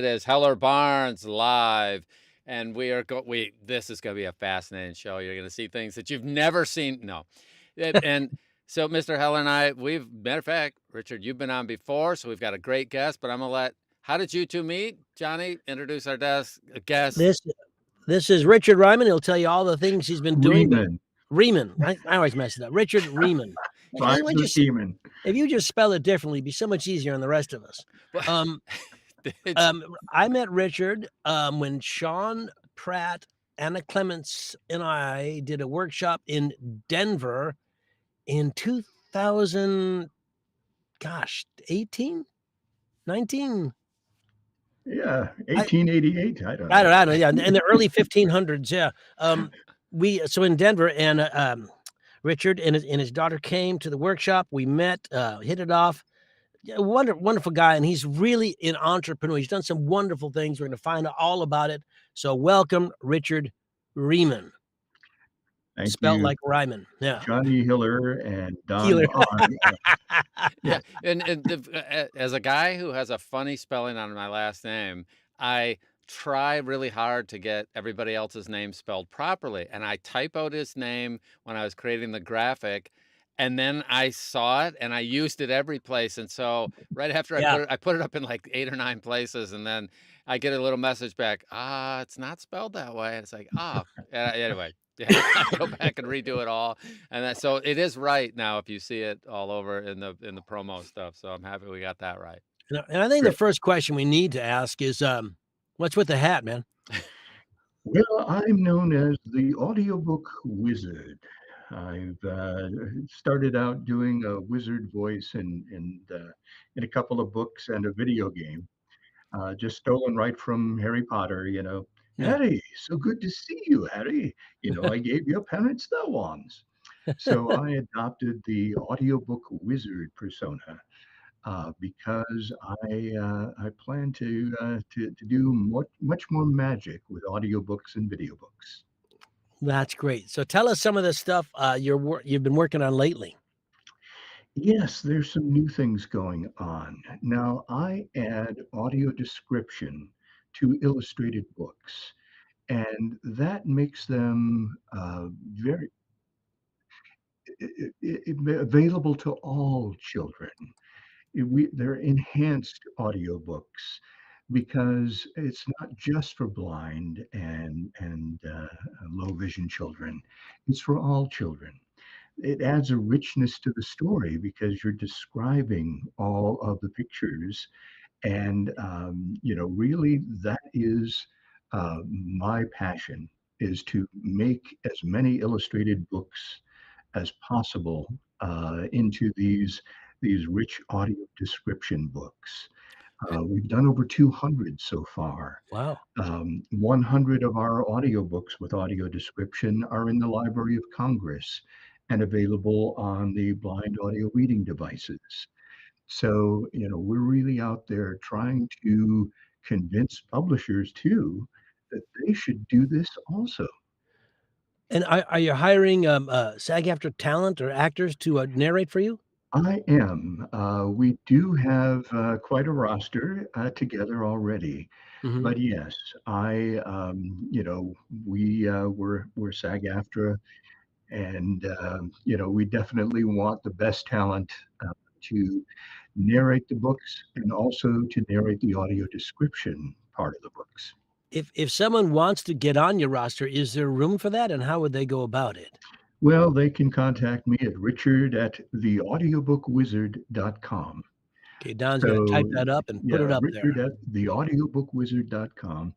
It is Heller Barnes live, and this is gonna be a fascinating show. You're gonna see things that you've never seen. No. And so Mr. Heller and I, matter of fact, Richard, you've been on before, so we've got a great guest, but I'm gonna how did you two meet? Johnny, introduce our guest. This is Richard Rieman. He'll tell you all the things he's been doing. Rieman. Rieman. I always mess it up. Richard Rieman. If you just spell it differently, it'd be so much easier on the rest of us. I met Richard when Sean Pratt, Anna Clements, and I did a workshop in Denver in 2000, 18, 19. Yeah, 1888. I don't know. Yeah, in the early 1500s. Yeah. So in Denver, and Richard and his daughter came to the workshop. We met, hit it off. Wonderful guy, and he's really an entrepreneur. He's done some wonderful things. We're going to find out all about it. So welcome, Richard Rieman. Spelled like Ryman. Yeah. Johnny Heller and Don Baarns. Yeah. And as a guy who has a funny spelling on my last name, I try really hard to get everybody else's name spelled properly. And I type out his name when I was creating the graphic, and then I saw it and I used it every place. And so right after I put it up in like 8 or 9 places, and then I get a little message back, it's not spelled that way. And it's like, anyway. Yeah, I go back and redo it all, and so it is right now if you see it all over in the promo stuff. So I'm happy we got that right. And I think the first question we need to ask is, what's with the hat, man? Well, I'm known as the Audiobook Wizard. I've started out doing a wizard voice in a couple of books and a video game, just stolen right from Harry Potter, Yeah. Harry, so good to see you, Harry. I gave your parents the wands. So I adopted the audiobook wizard persona because I plan to do much more magic with audiobooks and video books. That's great. So tell us some of the stuff you've been working on lately. Yes, there's some new things going on. Now, I add audio description to illustrated books, and that makes them very available to all children. They're enhanced audiobooks because it's not just for blind and low vision children. It's for all children. It adds a richness to the story because you're describing all of the pictures, and really that is my passion, is to make as many illustrated books as possible into these rich audio description books. We've done over 200 so far. Wow. 100 of our audiobooks with audio description are in the Library of Congress and available on the blind audio reading devices. So, we're really out there trying to convince publishers too that they should do this also. And are you hiring SAG-AFTRA talent or actors to narrate for you? I am. We do have quite a roster together already. Mhm. But yes, we're SAG-AFTRA, and we definitely want the best talent to narrate the books and also to narrate the audio description part of the books. If someone wants to get on your roster, is there room for that, and how would they go about it? Well, they can contact me at richard@theaudiobookwizard.com. Okay, Don's going to type that up and put it up Richard there. @theaudiobookwizard.com,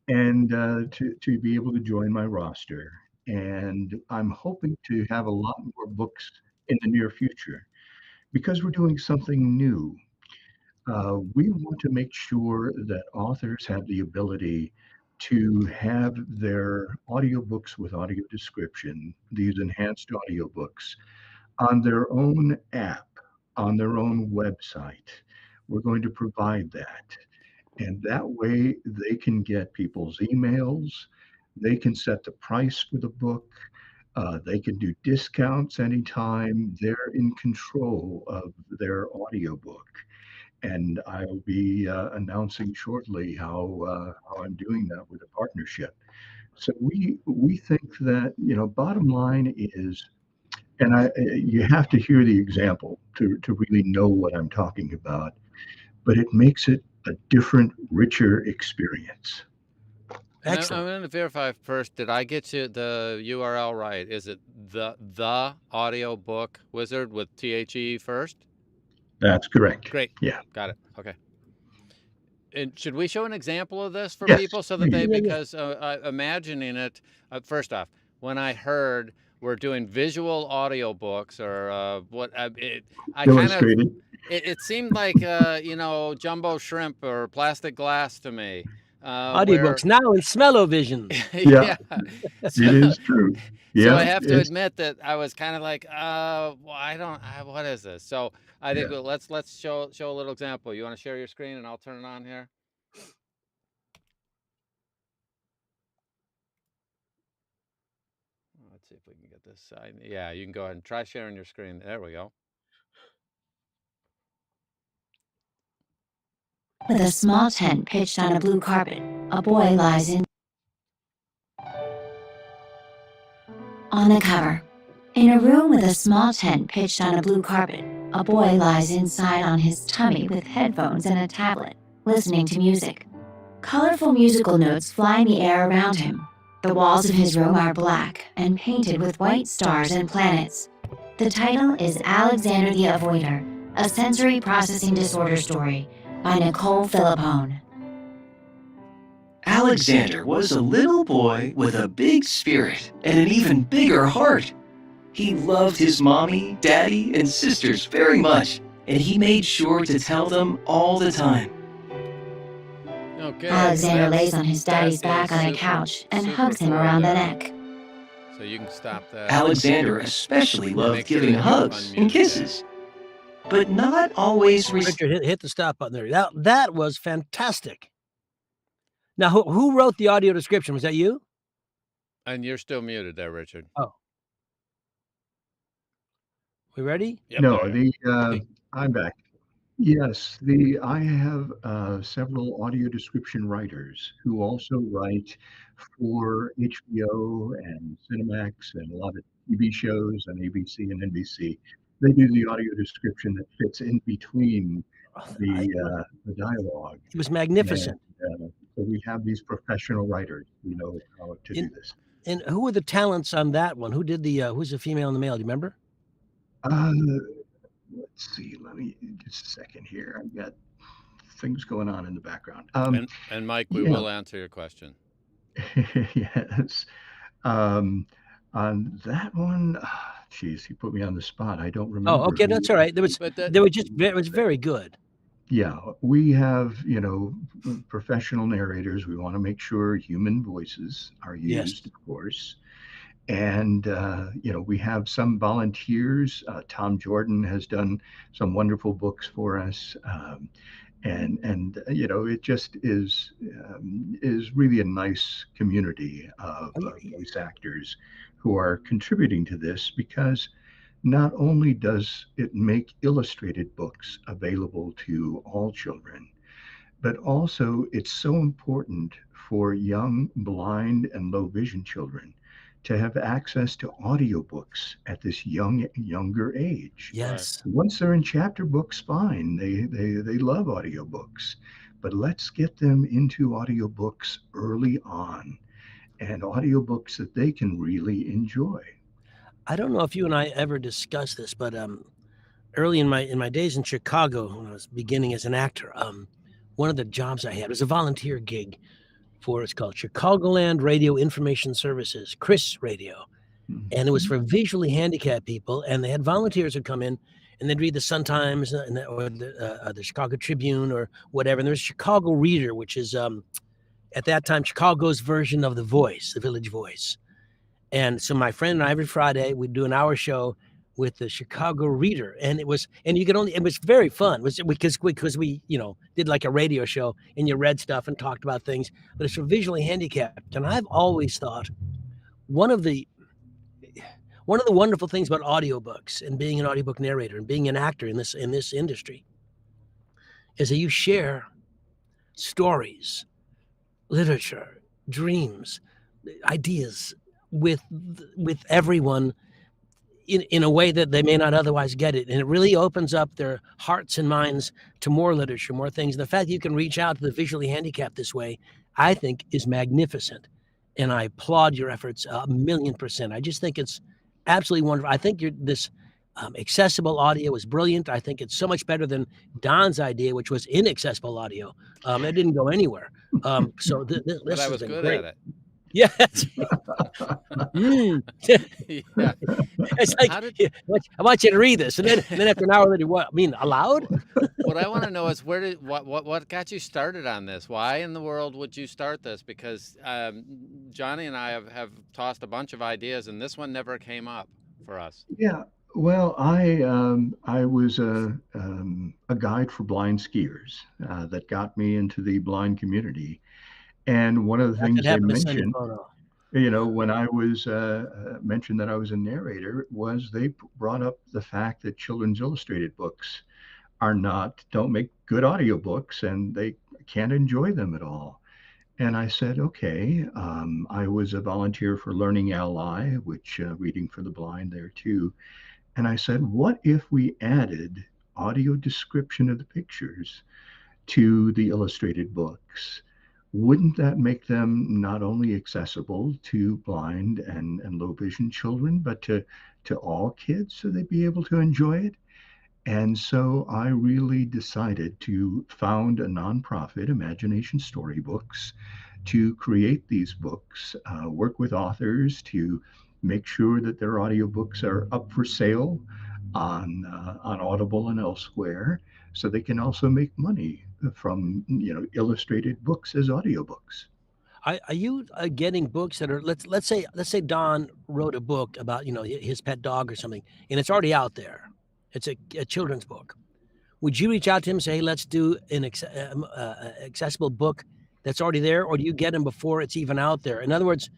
and to be able to join my roster. And I'm hoping to have a lot more books in the near future because we're doing something new. We want to make sure that authors have the ability to have their audiobooks with audio description, these enhanced audiobooks, on their own app, on their own website. We're going to provide that. And that way they can get people's emails, they can set the price for the book, they can do discounts anytime. They're in control of their audiobook. and I'll be announcing shortly how I'm doing that with a partnership. So we think that, bottom line is, and you have to hear the example to really know what I'm talking about, but it makes it a different, richer experience. And I'm Excellent. going to verify first. Did I get you the URL right? Is it the audiobook wizard with THE first? That's correct. Great. Yeah. Got it. Okay. And should we show an example of this for Yes. people so that Maybe. they, Yeah, yeah. because imagining it, first off, when I heard we're doing visual audiobooks or I kind of, Illustrated. it seemed like, jumbo shrimp or plastic glass to me, where, Audiobooks now in smell-o-vision. Yeah, yeah. it So, is true. so Yeah, I have to it's admit that I was kind of like, well, what is this? So I think yeah. let's show a little example. You want to share your screen and I'll turn it on here? Let's see if we can get this side. Yeah, you can go ahead and try sharing your screen. There we go. With a small tent pitched on a blue carpet, a boy lies in. On the cover, in a room with a small tent pitched on a blue carpet, a boy lies inside on his tummy with headphones and a tablet, listening to music. Colorful musical notes fly in the air around him. The walls of his room are black and painted with white stars and planets. The title is Alexander the Avoider, a sensory processing disorder story by Nicole Philippone. Alexander was a little boy with a big spirit and an even bigger heart. He loved his mommy, daddy, and sisters very much, and he made sure to tell them all the time. Okay. Alexander so lays on his daddy's that is back on a super- couch and super hugs him cool around the there. neck. So you can stop that. Alexander especially loved Make sure giving that you've hugs and unmuted kisses, but not always Richard, hit the stop button there. That was fantastic. Now, who wrote the audio description? Was that you? And you're still muted there, Richard. Oh. We ready? Yep, No, there you I'm back. Yes, I have several audio description writers who also write for HBO and Cinemax and a lot of TV shows on ABC and NBC. They do the audio description that fits in between the dialogue. It was And magnificent. so we have these professional writers who know how to do this. And who were the talents on that one? Who did who's the female and the male? Do you remember? Let's see. Let me just a second here. I've got things going on in the background. and Mike, we yeah. will answer your question. Yes. On that one, geez, he put me on the spot. I don't remember. Oh, okay, that's all right. It was very good. Yeah, we have, professional narrators. We want to make sure human voices are used, of course. And, we have some volunteers. Tom Jordan has done some wonderful books for us. And it just is really a nice community of voice actors who are contributing to this, because not only does it make illustrated books available to all children, but also it's so important for young blind and low vision children to have access to audiobooks at this younger age. Yes. Once they're in chapter books, fine. They love audiobooks, but let's get them into audiobooks early on, and audiobooks that they can really enjoy. I don't know if you and I ever discussed this, but early in my days in Chicago, when I was beginning as an actor, one of the jobs I had was a volunteer gig for, it's called Chicagoland Radio Information Services, Chris Radio. And it was for visually handicapped people, and they had volunteers who'd come in and they'd read the Sun-Times or the Chicago Tribune or whatever. And there was Chicago Reader, which is at that time Chicago's version of The Voice, the Village Voice. And so my friend and I, every Friday, we'd do an hour show with the Chicago Reader, and it was very fun. It was because we did like a radio show, and you read stuff and talked about things, but it's for visually handicapped. And I've always thought one of the wonderful things about audiobooks and being an audiobook narrator and being an actor in this industry is that you share stories, literature, dreams, ideas with everyone in a way that they may not otherwise get it. And it really opens up their hearts and minds to more literature, more things. And the fact that you can reach out to the visually handicapped this way, I think, is magnificent. And I applaud your efforts 1,000,000%. I just think it's absolutely wonderful. I think this accessible audio is brilliant. I think it's so much better than Don's idea, which was inaccessible audio. It didn't go anywhere. So But this I has was been good great. at it. Yeah. Yeah. It's like, How did I want you to read this. And then after an hour later, what? I mean, aloud? what I want to know is what got you started on this? Why in the world would you start this? Because Johnny and I have tossed a bunch of ideas, and this one never came up for us. Yeah. Well, I was a guide for blind skiers that got me into the blind community. And one of the I could things they happen to send a mentioned, photo. when I was mentioned that I was a narrator, was they brought up the fact that children's illustrated books don't make good audiobooks, and they can't enjoy them at all. And I said, okay. I was a volunteer for Learning Ally, which reading for the blind there too. And I said, what if we added audio description of the pictures to the illustrated books? Wouldn't that make them not only accessible to blind and low vision children, but to all kids so they'd be able to enjoy it? And so I really decided to found a nonprofit, Imagination Storybooks, to create these books, work with authors to make sure that their audiobooks are up for sale on Audible and elsewhere, so they can also make money from illustrated books as audiobooks. Are you getting books that are let's say Don wrote a book about his pet dog or something, and it's already out there. It's a children's book. Would you reach out to him and say, hey, let's do an accessible book that's already there, or do you get them before it's even out there? In other words,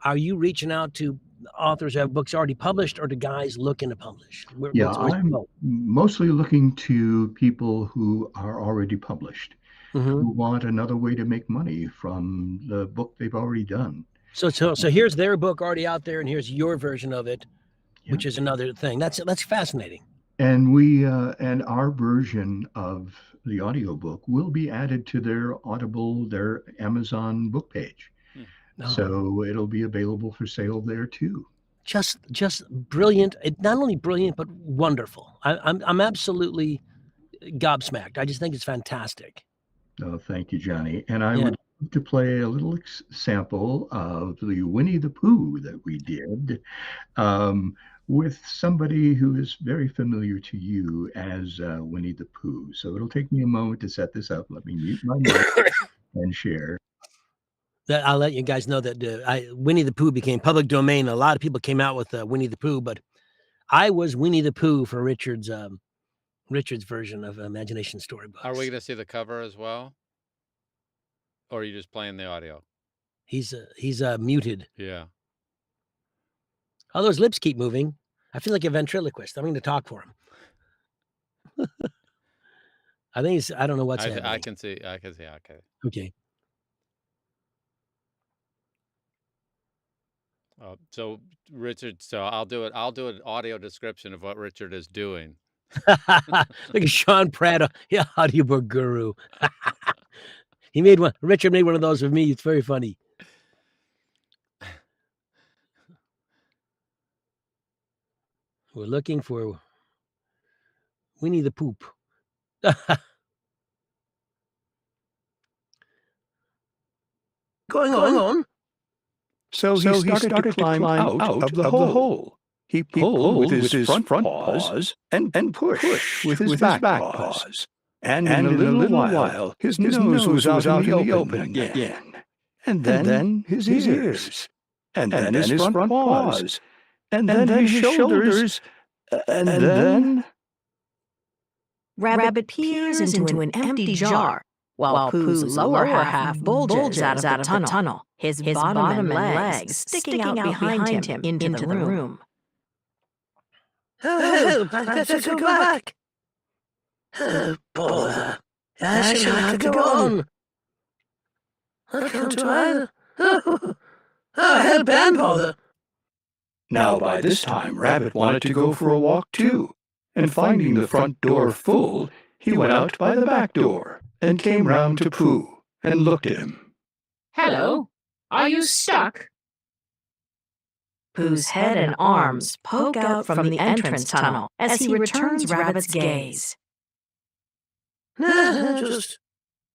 are you reaching out to authors who have books already published, or to guys looking to publish? Yeah, Where's the I'm goal? mostly looking to people who are already published, who want another way to make money from the book they've already done. So here's their book already out there, and here's your version of it, which is another thing. That's fascinating. And we and our version of the audiobook will be added to their Audible, their Amazon book page. So it'll be available for sale there too. Just brilliant. Not only brilliant, but wonderful. I'm absolutely gobsmacked. I just think it's fantastic. Oh, thank you, Johnny. And I would like to play a little sample of the Winnie the Pooh that we did with somebody who is very familiar to you as Winnie the Pooh. So it'll take me a moment to set this up. Let me mute my mic and share. I'll let you guys know that Winnie the Pooh became public domain. A lot of people came out with Winnie the Pooh, but I was Winnie the Pooh for Richard's version of Imagination Storybooks. Are we going to see the cover as well? Or are you just playing the audio? He's muted. Yeah. Although his lips keep moving. I feel like a ventriloquist. I'm going to talk for him. I think I don't know what's happening. I can see. Okay. Okay. So Richard, I'll do an audio description of what Richard is doing. Look at Sean Pratt, audiobook guru. Richard made one of those with me. It's very funny. We're looking for Winnie the Poop. Going on. So he started to climb out of the hole. He pulled with his front paws and pushed with his back paws. And in a little while, his nose was out in the open again. And then his ears. And then his front paws. And then his shoulders. And then... Rabbit peers into an empty jar, while Pooh's lower half bulges out of the tunnel, his bottom and legs sticking out behind him into the room. Oh, let's go back. Oh, bother. I shall have to go on. I can't do either. Help and bother. Now by this time Rabbit wanted to go for a walk too, and finding the front door full, he went out by the back door, and came round to Pooh, and looked at him. Hello, are you stuck? Pooh's head and arms poke out from the entrance tunnel as he returns Rabbit's gaze. Just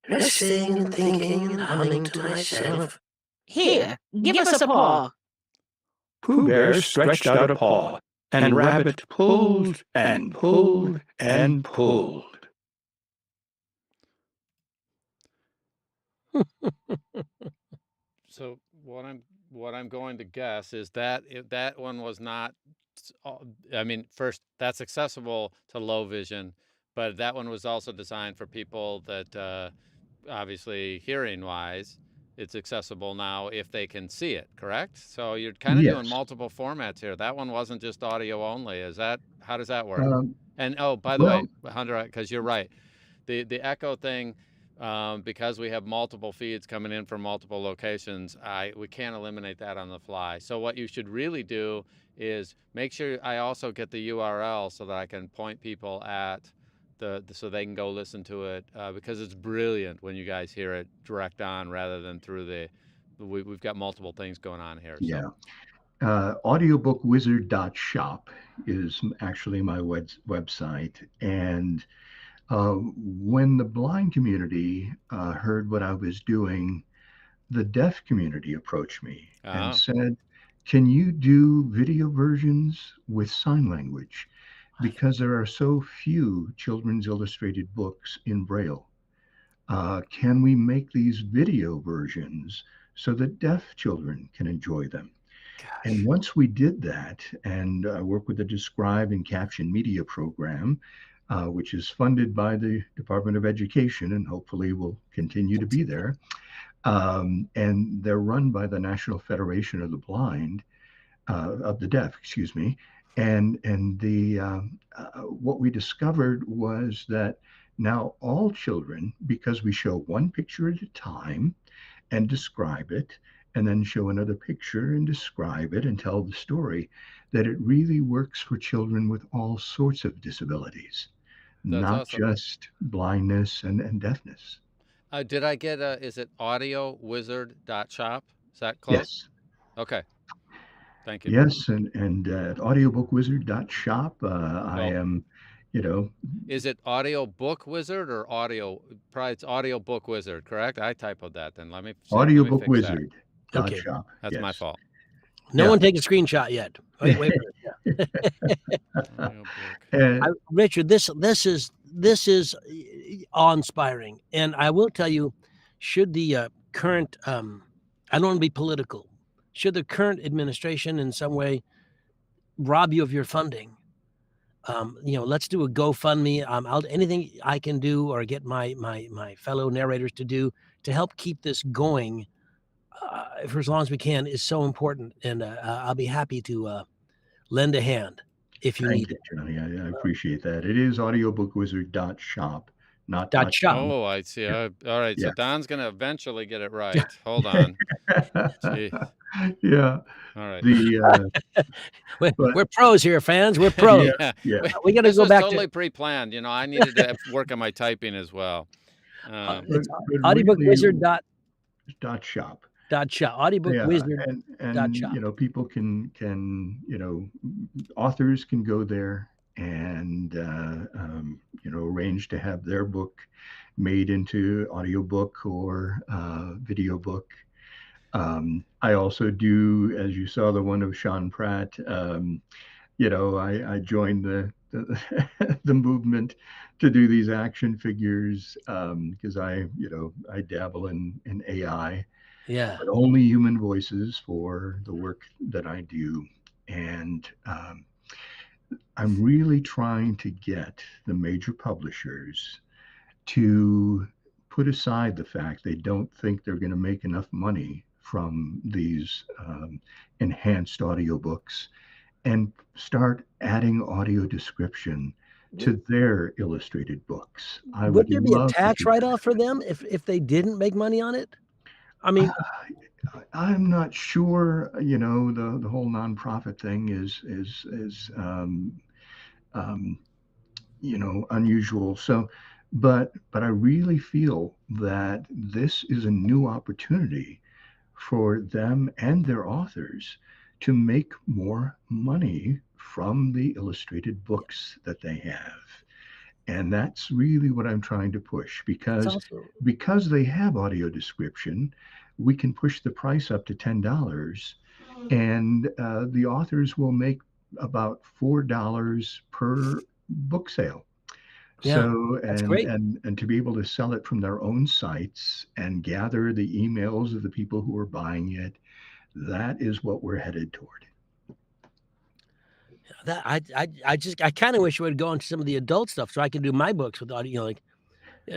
resting and thinking and humming to myself. Here, give us a paw. Pooh Bear stretched out a paw, and Rabbit pulled and pulled and pulled. So what I'm going to guess is that that one was not. I mean, first, that's accessible to low vision, but that one was also designed for people that obviously hearing wise. It's accessible now if they can see it, correct? So you're kind of doing Yes. multiple formats here. That one wasn't just audio only. Is that, how does that work? Um, And oh, by the well, way, Hunter, because you're right, the echo thing, because we have multiple feeds coming in from multiple locations, we can't eliminate that on the fly. So what you should really do is make sure I also get the URL so that I can point people at so they can go listen to it, because it's brilliant when you guys hear it direct on rather than through we've got multiple things going on here. yeah. So Audiobookwizard.shop is actually my website. And when the blind community heard what I was doing, the deaf community approached me and said, can you do video versions with sign language? Because there are so few children's illustrated books in Braille. Can we make these video versions so that deaf children can enjoy them? And once we did that, and worked with the Describe and Caption Media program, which is funded by the Department of Education and hopefully will continue to be there, and they're run by the National Federation of the Blind, of the Deaf, excuse me. And what we discovered was that now all children, because we show one picture at a time and describe it, and then show another picture and describe it and tell the story, that it really works for children with all sorts of disabilities, not just blindness and deafness. Did I get is it audiowizard.shop? Is that close? Yes. Okay. Thank you. Yes, and at audiobookwizard.shop, I am, Is it Audiobook Wizard or probably it's Audiobook Wizard, correct? I typoed that then. Let me Audiobookwizard.shop. Okay. That's my fault. No one take a screenshot yet. Wait. Richard, this is awe-inspiring, and I will tell you, should the current I don't want to be political, should the current administration in some way rob you of your funding, let's do a GoFundMe. Anything I can do or get my fellow narrators to do to help keep this going for as long as we can is so important, and I'll be happy to lend a hand if you need it. Johnny. I appreciate that. It is audiobookwizard.shop, not .shop. Oh, I see. All right. Yeah. So Don's going to eventually get it right. Hold on. Yeah. All right. We're pros here, fans. We're pros. Yeah. We got to go back totally pre-planned. I needed to work on my typing as well. Audiobookwizard.shop. .shop. Audiobookwizard.shop. And people can authors can go there and arrange to have their book made into audiobook or video book. I also do, as you saw, the one of Sean Pratt. I joined the movement to do these action figures because I dabble in AI. Yeah. But only human voices for the work that I do. And I'm really trying to get the major publishers to put aside the fact they don't think they're going to make enough money from these enhanced audiobooks and start adding audio description to their illustrated books. I Would would there be a love to tax do that. write-off for them if they didn't make money on it? I mean, I'm not sure. The whole nonprofit thing is um, unusual. But I really feel that this is a new opportunity for them and their authors to make more money from the illustrated books that they have. And that's really what I'm trying to push, it's because also they have audio description, we can push the price up to $10, and the authors will make about $4 per book sale. yeah, So, that's and great. and and to be able to sell it from their own sites and gather the emails of the people who are buying it, that is what we're headed toward. That I kind of wish we would go into some of the adult stuff so I could do my books with audio. Like,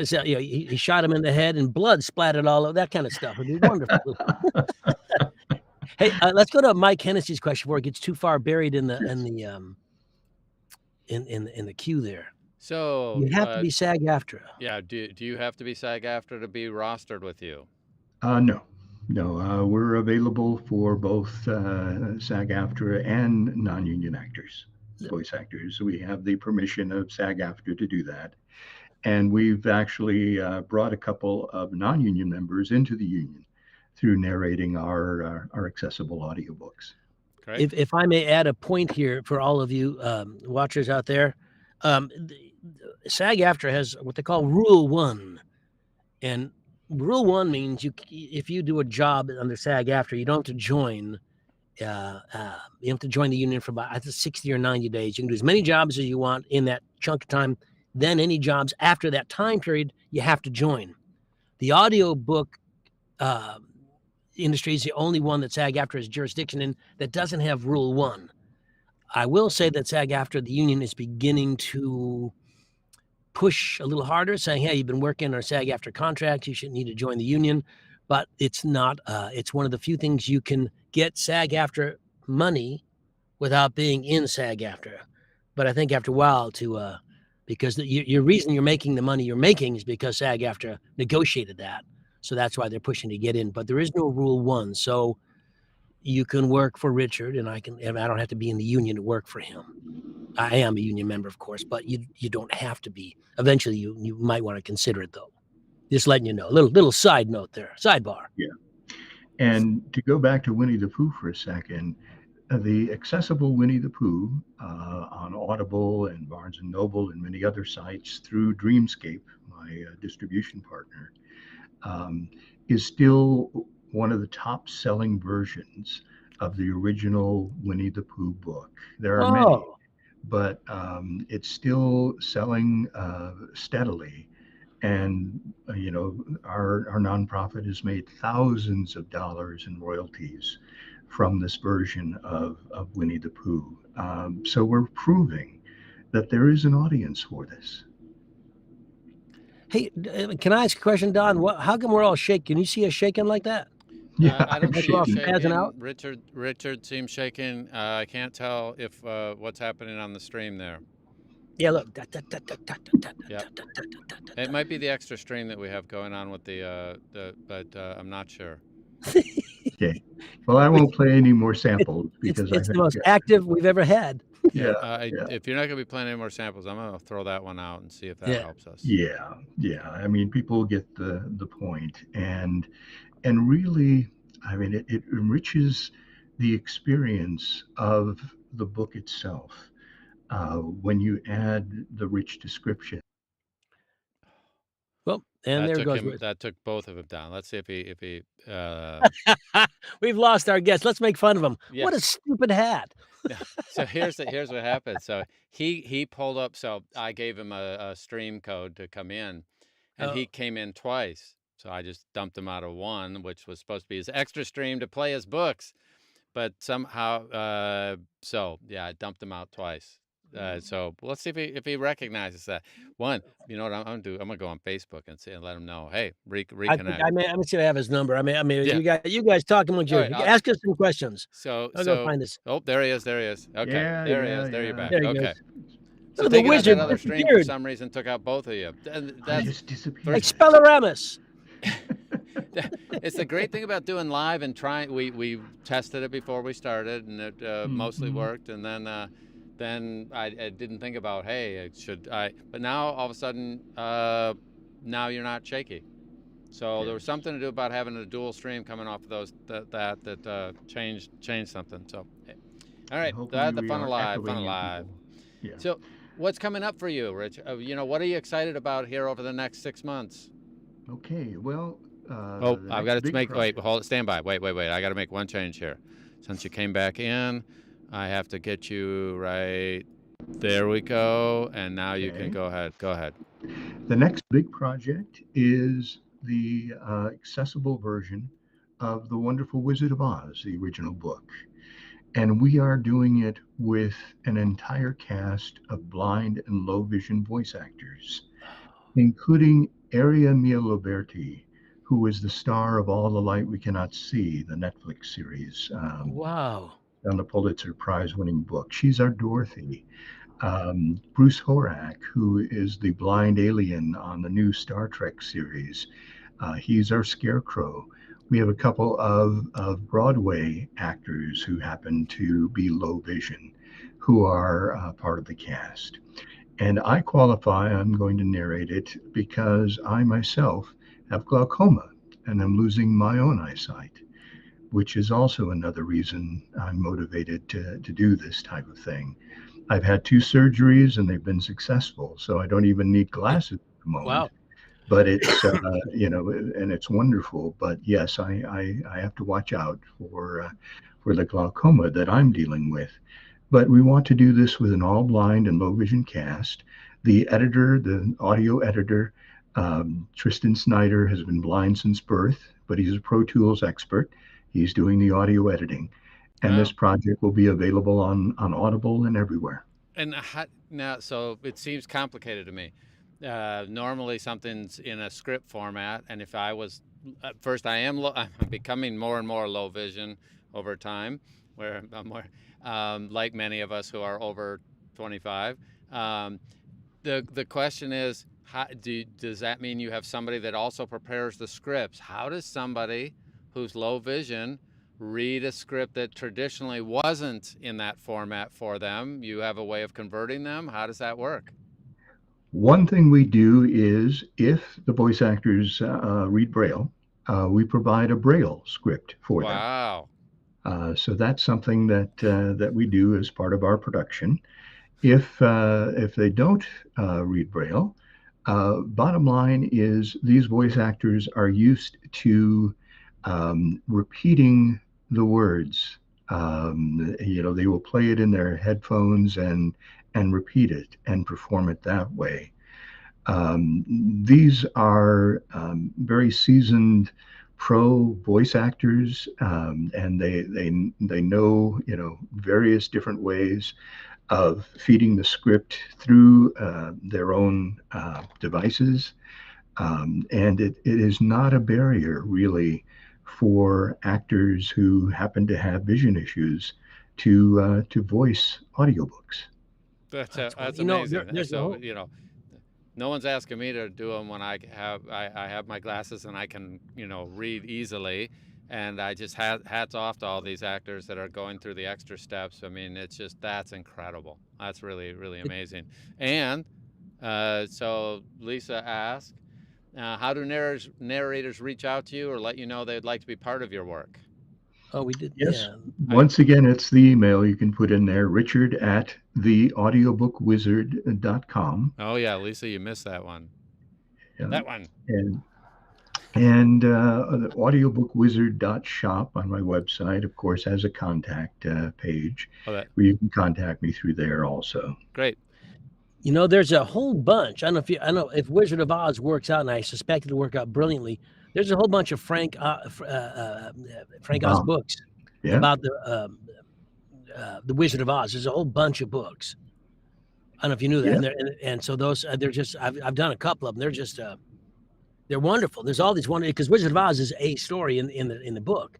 so, he shot him in the head and blood splattered all over that kind of stuff. It'd be wonderful. Hey, let's go to Mike Hennessy's question before it gets too far buried in the in the queue there. So, You have to be SAG-AFTRA. yeah, do you have to be SAG-AFTRA to be rostered with you? No. We're available for both SAG-AFTRA and non-union actors, voice actors. We have the permission of SAG-AFTRA to do that. And we've actually brought a couple of non-union members into the union through narrating our accessible audiobooks. Great. If I may add a point here for all of you watchers out there, SAG-AFTRA has what they call Rule 1. And Rule 1 means if you do a job under SAG-AFTRA, you don't have to join. You have to join the union for about 60 or 90 days. You can do as many jobs as you want in that chunk of time. Then any jobs after that time period, you have to join. The audiobook industry is the only one that SAG-AFTRA has jurisdiction in that doesn't have Rule 1. I will say that SAG-AFTRA, the union, is beginning to push a little harder, saying, hey, you've been working our SAG-AFTRA contract, you shouldn't need to join the union. But it's not, it's one of the few things you can get SAG-AFTRA money without being in SAG-AFTRA. But I think after a while because your reason you're making the money you're making is because SAG-AFTRA negotiated that. So that's why they're pushing to get in. But there is no Rule 1. So you can work for Richard, and I don't have to be in the union to work for him. I am a union member, of course, but you don't have to be. Eventually, you might want to consider it, though. Just letting you know. Little side note there. Sidebar. Yeah. And to go back to Winnie the Pooh for a second, the accessible Winnie the Pooh on Audible and Barnes & Noble and many other sites through Dreamscape, my distribution partner, is still one of the top selling versions of the original Winnie the Pooh book. There are many, but it's still selling steadily. And, our nonprofit has made thousands of dollars in royalties from this version of Winnie the Pooh. So we're proving that there is an audience for this. Hey, can I ask a question, Don? How come we're all shaking? Can you see us shaking like that? Yeah, I don't I'm see you shaking. Spazzing out? Richard seems shaking. I can't tell if what's happening on the stream there. Yeah, look. Yep. It might be the extra stream that we have going on with but I'm not sure. Okay. Well, I won't play any more samples because it's the most active we've ever had. Yeah. If you're not going to be playing any more samples, I'm going to throw that one out and see if that helps us. Yeah. I mean, people get the point, and really, I mean, it enriches the experience of the book itself when you add the rich description. Well, and there goes. That took both of them down. Let's see if he. We've lost our guest. Let's make fun of him. Yeah. What a stupid hat. So here's what happened. So he pulled up. So I gave him a stream code to come in, and he came in twice. So I just dumped him out of one, which was supposed to be his extra stream to play his books, but somehow, I dumped him out twice. So let's see if he recognizes that. One, you know what I'm gonna do? I'm gonna go on Facebook and let him know. Hey, reconnect. I'm gonna see if I have his number. Yeah. You guys talk among you. Right, Ask us some questions. So I'll go find this. Oh, there he is. Okay, Yeah, there he is. There you're back. There he Okay. goes. So The taking out that wizard other stream for disappeared. some reason took out both of you. And I that's just disappeared. Expelloramus. it's the great thing about doing live and trying. We tested it before we started, and it mostly worked. And then I didn't think about, hey, should I? But now all of a sudden, now you're not shaky. So there was something to do about having a dual stream coming off of those that changed something. So, all right, Hopefully the we fun are alive, echoing fun in alive. people. Yeah. So, what's coming up for you, Rich? What are you excited about here over the next 6 months? Okay. Well. Oh, the I've next got to big make. project- Wait, hold it. Stand by. Wait. I got to make one change here. Since you came back in, I have to get you right. There we go. And now you can Okay. go ahead. Go ahead. The next big project is the accessible version of The Wonderful Wizard of Oz, the original book. And we are doing it with an entire cast of blind and low vision voice actors, including Aria Mialoberti, who is the star of All the Light We Cannot See, the Netflix series, Wow. on the Pulitzer Prize winning book. She's our Dorothy. Bruce Horak, who is the blind alien on the new Star Trek series. He's our Scarecrow. We have a couple of Broadway actors who happen to be low vision, who are part of the cast. And I qualify, I'm going to narrate it because I myself have glaucoma and I'm losing my own eyesight, which is also another reason I'm motivated to do this type of thing. I've had 2 surgeries and they've been successful, so I don't even need glasses at the moment. Wow. But it's and it's wonderful. But yes, I have to watch out for the glaucoma that I'm dealing with. But we want to do this with an all blind and low vision cast. The editor, the audio editor, Tristan Snyder, has been blind since birth, but he's a Pro Tools expert. He's doing the audio editing. And this project will be available on Audible and everywhere. And now, so it seems complicated to me. Normally, something's in a script format, and if I was at first, I'm becoming more and more low vision over time, where I'm more like many of us who are over 25. The question is, does that mean you have somebody that also prepares the scripts? How does somebody who's low vision read a script that traditionally wasn't in that format for them? You have a way of converting them? How does that work? One thing we do is if the voice actors read Braille, we provide a Braille script for them. Wow. So that's something that we do as part of our production. If they don't read Braille, bottom line is these voice actors are used to repeating the words. They will play it in their headphones and repeat it and perform it that way. These are very seasoned pro voice actors, and they know various different ways of feeding the script through their own devices, and it is not a barrier really for actors who happen to have vision issues to voice audiobooks. That's You know, amazing. there's a So whole- no one's asking me to do them when I have my glasses and I can read easily, and I just hats off to all these actors that are going through the extra steps. I mean, that's incredible. That's really, really amazing. And so Lisa asked, how do narrators reach out to you or let you know they'd like to be part of your work? Oh, we did. Yes. Yeah. Once again, it's the email you can put in there, richard@theaudiobookwizard.com. Oh yeah, Lisa, you missed that one. Yeah. That one. And the audiobookwizard.shop on my website, of course, has a contact page where you can contact me through there also. Great. There's a whole bunch. I don't know if Wizard of Oz works out, and I suspect it'll work out brilliantly. There's a whole bunch of Frank Oz books about the Wizard of Oz. There's a whole bunch of books. I don't know if you knew that. And so those they're just I've done a couple of them. They're just they're wonderful. There's all these wonderful because Wizard of Oz is a story in the book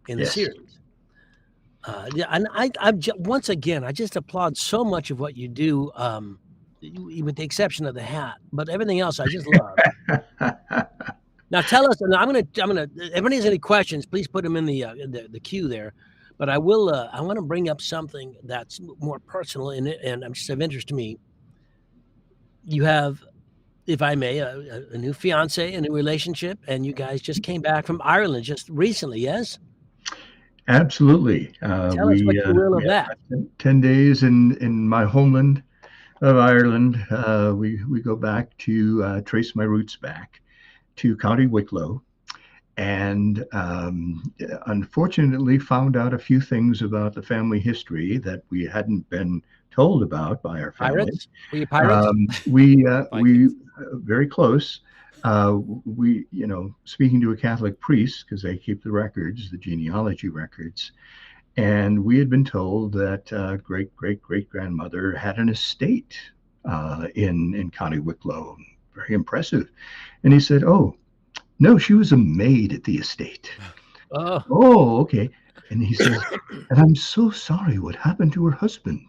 in the series. And once again I just applaud so much of what you do. with the exception of the hat, but everything else I just love. Now tell us, and I'm gonna. If anybody has any questions, please put them in the queue there. But I will. I want to bring up something that's more personal in it, and I'm just of interest to me. You have, if I may, a new fiance, a new relationship, and you guys just came back from Ireland just recently, yes? Absolutely. Tell us what you will of that. 10 days in my homeland of Ireland. We go back to trace my roots back to County Wicklow, and unfortunately found out a few things about the family history that we hadn't been told about by our family. Pirates? Were you pirates? We Vikings. very close. We, speaking to a Catholic priest, because they keep the records, the genealogy records, and we had been told that great grandmother had an estate in County Wicklow. Very impressive. And he said, "Oh, no, she was a maid at the estate." Oh, okay. And he says, "And I'm so sorry. What happened to her husband?"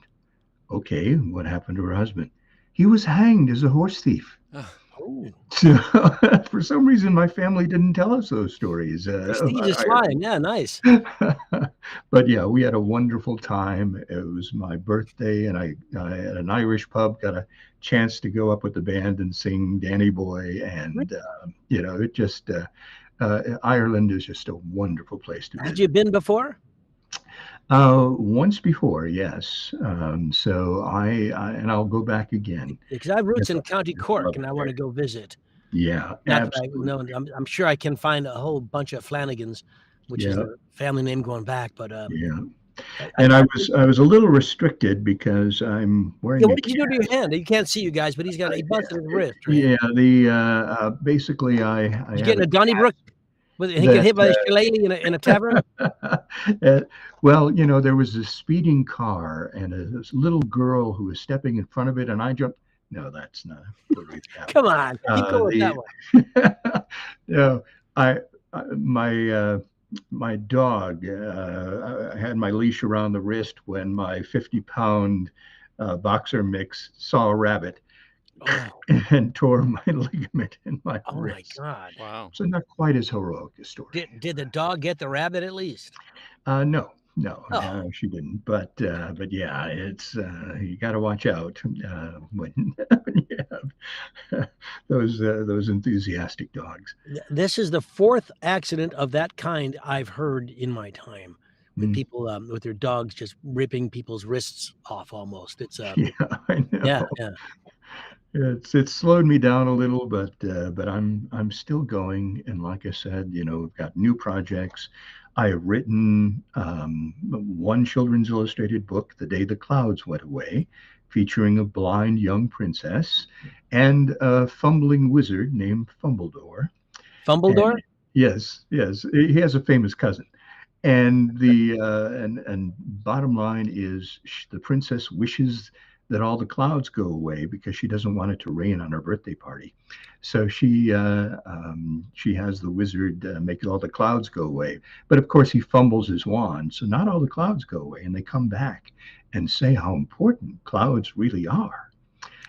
Okay, what happened to her husband? He was hanged as a horse thief. Oh. So, for some reason, my family didn't tell us those stories. Prestige is flying. Yeah, nice. But yeah, we had a wonderful time. It was my birthday, and I at an Irish pub got a chance to go up with the band and sing Danny Boy. And, it just, Ireland is just a wonderful place to visit. Had you been before? Once before, yes. So and I'll go back again. Because I have roots in County Love Cork, it and I want to there. go visit. Yeah, Not that I absolutely. know, I'm sure I can find a whole bunch of Flanagans, which is Yeah, a family name going back. But yeah. I And I was a little restricted because I'm yeah, wearing a what did you do to your hand? You can't see you guys, but he's got a busted his wrist, right? yeah, basically I You have getting a a Donnybrook? He get that hit by a shillelagh in a tavern? well, there was a speeding car and this little girl who was stepping in front of it, and I jumped. No, that's not really that. Come on, keep going with that one. No, my dog, I had my leash around the wrist when my 50-pound boxer mix saw a rabbit and tore my ligament in my Oh my wrist. God! Wow. So not quite as heroic a story. Did the dog get the rabbit at least? No, Oh. she didn't. But yeah, it's you got to watch out when you have those enthusiastic dogs. This is the fourth accident of that kind I've heard in my time, with people with their dogs just ripping people's wrists off almost. It's Yeah, I know. yeah. It's slowed me down a little, but I'm still going. And like I said, we've got new projects. I have written one children's illustrated book, The Day the Clouds Went Away, featuring a blind young princess and a fumbling wizard named Fumbledore. Fumbledore? Yes, he has a famous cousin. And the and bottom line is the princess wishes that all the clouds go away because she doesn't want it to rain on her birthday party. So she has the wizard make all the clouds go away. But of course he fumbles his wand, so not all the clouds go away, and they come back and say how important clouds really are.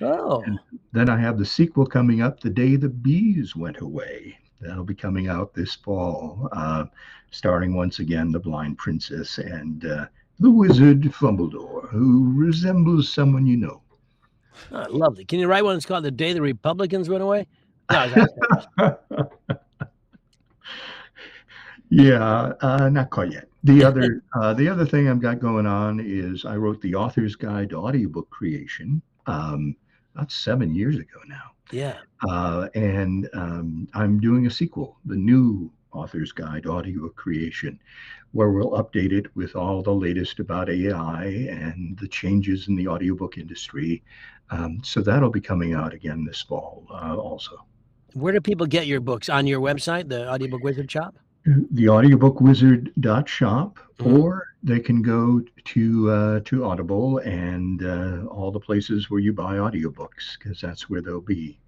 Oh. And then I have the sequel coming up, The Day the Bees Went Away. That'll be coming out this fall, starring once again the blind princess and the wizard Fumbledore, who resembles someone you know. Oh, lovely. Can you write one that's called The Day the Republicans Went Away? No, yeah, not quite yet. The other thing I've got going on is I wrote the Author's Guide to Audiobook Creation about 7 years ago now. Yeah. And I'm doing a sequel, the new Author's Guide to Audiobook Creation, where we'll update it with all the latest about AI and the changes in the audiobook industry. So that'll be coming out again this fall also. Where do people get your books? On your website, the Audiobook Wizard Shop? The audiobookwizard.shop, or they can go to Audible and all the places where you buy audiobooks, because that's where they'll be.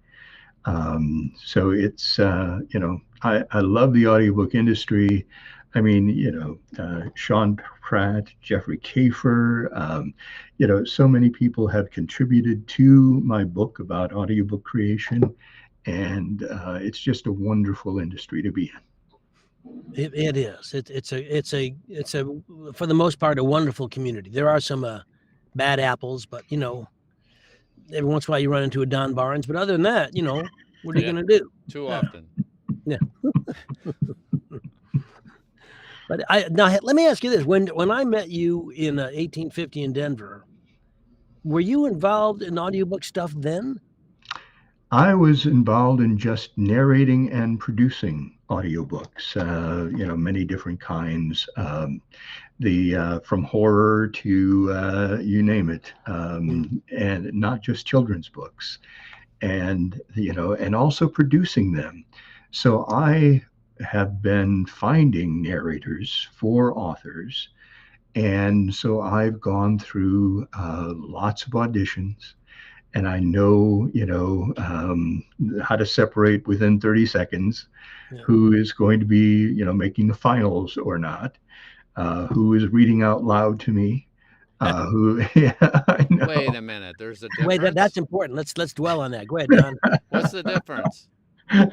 So it's I love the audiobook industry. I mean, Sean Pratt, Jeffrey Kafer. So many people have contributed to my book about audiobook creation, and it's just a wonderful industry to be in. It is. It's a for the most part a wonderful community. There are some bad apples, but every once in a while you run into a Don Baarns. But other than that, what are you going to do? Too often. Yeah. But now let me ask you this: when I met you in 1850 in Denver, were you involved in audiobook stuff then? I was involved in just narrating and producing audiobooks, many different kinds, from horror to you name it, and not just children's books, and and also producing them. So I have been finding narrators for authors, and so I've gone through lots of auditions, and I know, how to separate within 30 seconds who is going to be, making the finals or not, who is reading out loud to me, yeah, I know. Wait a minute, there's a difference? Wait, that's important. Let's dwell on that. Go ahead, Don. What's the difference?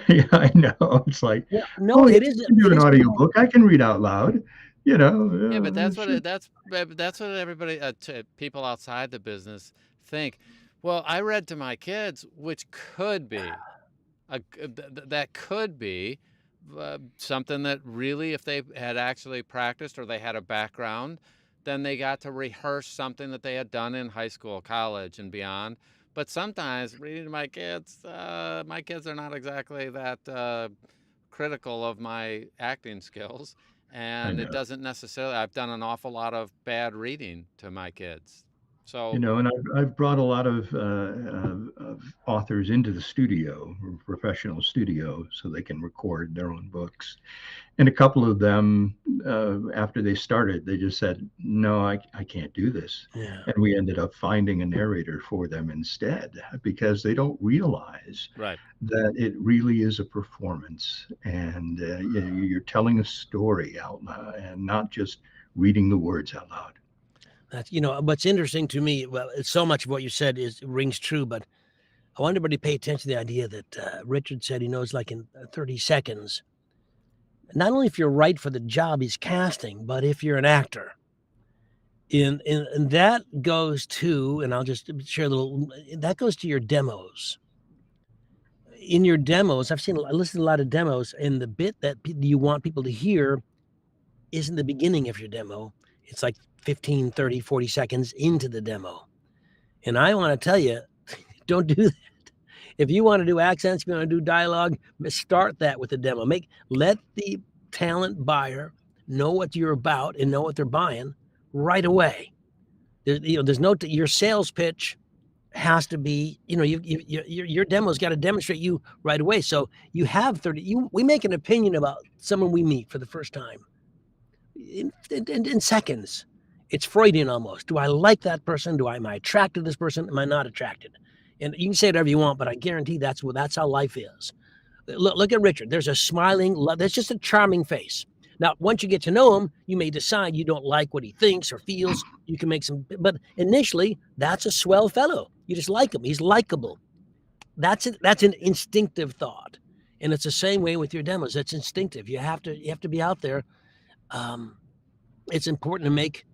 Yeah, I know. It's like, no, it yeah, is. I can do an audiobook. I can read out loud. Yeah, but that's what everybody, people outside the business think. Well, I read to my kids, which could be that could be something that really, if they had actually practiced or they had a background, then they got to rehearse something that they had done in high school, college, and beyond. But sometimes reading to my kids are not exactly that critical of my acting skills. And it doesn't necessarily, I've done an awful lot of bad reading to my kids. So, and I've brought a lot of authors into the studio, professional studio, so they can record their own books. And a couple of them, after they started, they just said, no, I can't do this. Yeah. And we ended up finding a narrator for them instead, because they don't realize that it really is a performance. And you're telling a story out loud and not just reading the words out loud. That's, what's interesting to me, well, so much of what you said rings true, but I want everybody to pay attention to the idea that Richard said he knows, like in 30 seconds, not only if you're right for the job he's casting, but if you're an actor. And that goes to, and I'll just share a little, that goes to your demos. In your demos, I listened to a lot of demos, and the bit that you want people to hear isn't the beginning of your demo. It's like 15, 30, 40 seconds into the demo. And I want to tell you, don't do that. If you want to do accents, if you want to do dialogue, start that with the demo. Let the talent buyer know what you're about and know what they're buying right away. There's no, your sales pitch has to be, your demo's got to demonstrate you right away. So you have 30, we make an opinion about someone we meet for the first time in seconds. It's Freudian almost. Do I like that person? Am I attracted to this person? Am I not attracted? And you can say whatever you want, but I guarantee that's how life is. Look at Richard. There's a smiling, that's just a charming face. Now, once you get to know him, you may decide you don't like what he thinks or feels. You can make but initially, that's a swell fellow. You just like him. He's likable. That's an instinctive thought. And it's the same way with your demos. It's instinctive. You have to be out there. It's important to make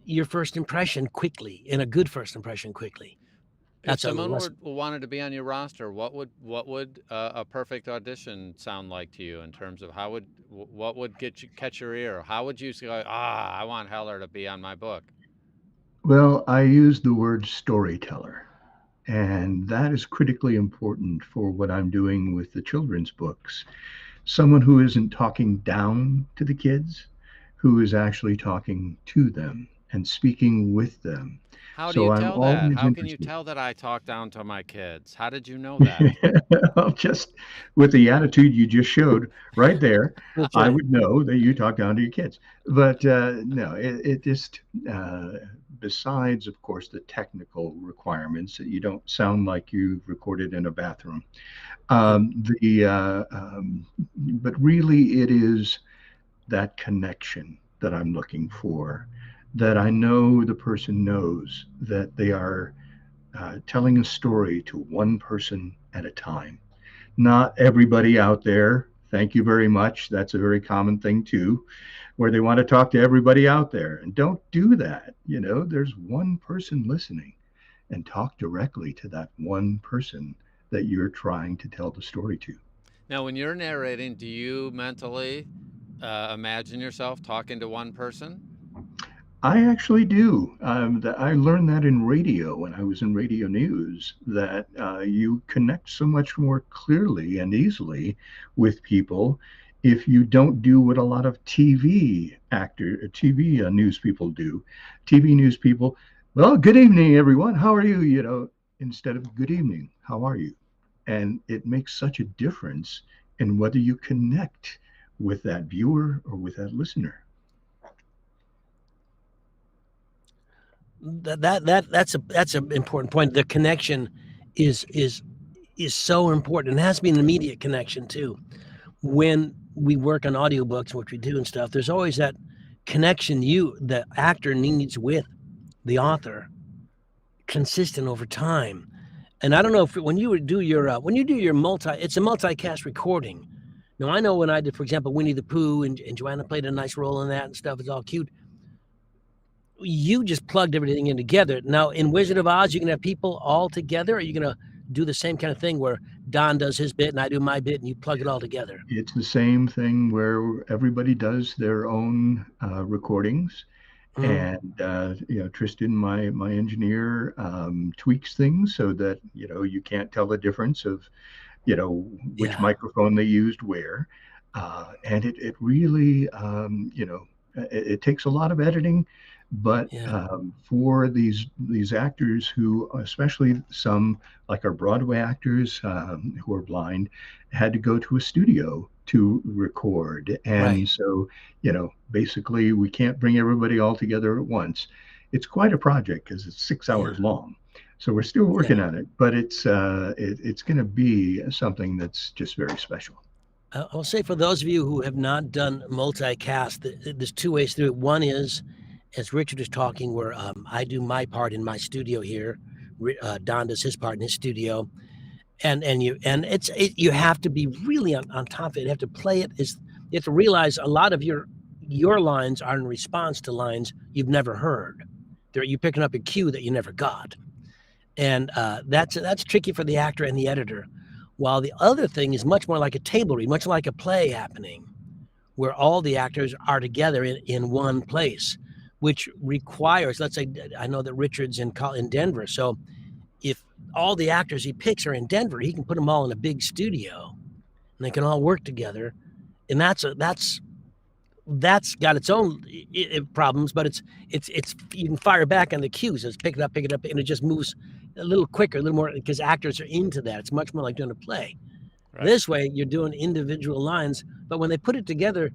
your first impression quickly, and a good first impression quickly. If someone wanted to be on your roster, what would a perfect audition sound like to you in terms of what would catch your ear? How would you say, I want Heller to be on my book? Well, I use the word storyteller, and that is critically important for what I'm doing with the children's books. Someone who isn't talking down to the kids, who is actually talking to them and speaking with them. How do you tell that? How can you tell that I talk down to my kids? How did you know that? Well, just with the attitude you just showed right there, I would know that you talk down to your kids. But no, it just, besides, of course, the technical requirements, that you don't sound like you've recorded in a bathroom. But really, it is that connection that I'm looking for, that I know the person knows that they are telling a story to one person at a time. Not everybody out there. Thank you very much. That's a very common thing too, where they want to talk to everybody out there. And don't do that. There's one person listening, and talk directly to that one person that you're trying to tell the story to. Now, when you're narrating, do you mentally imagine yourself talking to one person? I actually do. I learned that in radio when I was in radio news, that you connect so much more clearly and easily with people if you don't do what a lot of TV news people do. TV news people, well, good evening, everyone. How are you? Instead of good evening, how are you? And it makes such a difference in whether you connect with that viewer or with that listener. That's an important point. The connection is so important. It has to be an immediate connection too. When we work on audiobooks, which we do and stuff, there's always that connection the actor needs with the author, consistent over time. And I don't know if when you do your it's a multicast recording. Now I know when I did, for example, Winnie the Pooh, and Joanna played a nice role in that and stuff. It's all cute. You just plugged everything in together. Now in Wizard of Oz, you can have people all together. Are you going to do the same kind of thing where Don does his bit and I do my bit and you plug it all together? It's the same thing where everybody does their own recordings. And Tristan, my engineer, tweaks things so that you can't tell the difference of which microphone they used where, and it really it takes a lot of editing, but for these actors who, especially some like our Broadway actors who are blind, had to go to a studio to record. And so, basically we can't bring everybody all together at once. It's quite a project because it's 6 hours long. So we're still working on it, but it's going to be something that's just very special. I'll say for those of you who have not done multicast, there's two ways to do it. One is, as Richard is talking, where I do my part in my studio here, Don does his part in his studio, and you have to be really on top of it. You have to play it. You have to realize a lot of your lines are in response to lines you've never heard. You're picking up a cue that you never got, and that's tricky for the actor and the editor. While the other thing is much more like a table read, much like a play happening, where all the actors are together in one place, which requires, let's say, I know that Richard's in Denver, so if all the actors he picks are in Denver, he can put them all in a big studio, and they can all work together, and that's got its own problems, but it's you can fire back on the cues. It's pick it up, and it just moves a little quicker, a little more, because actors are into that. It's much more like doing a play. Right. This way, you're doing individual lines, but when they put it together,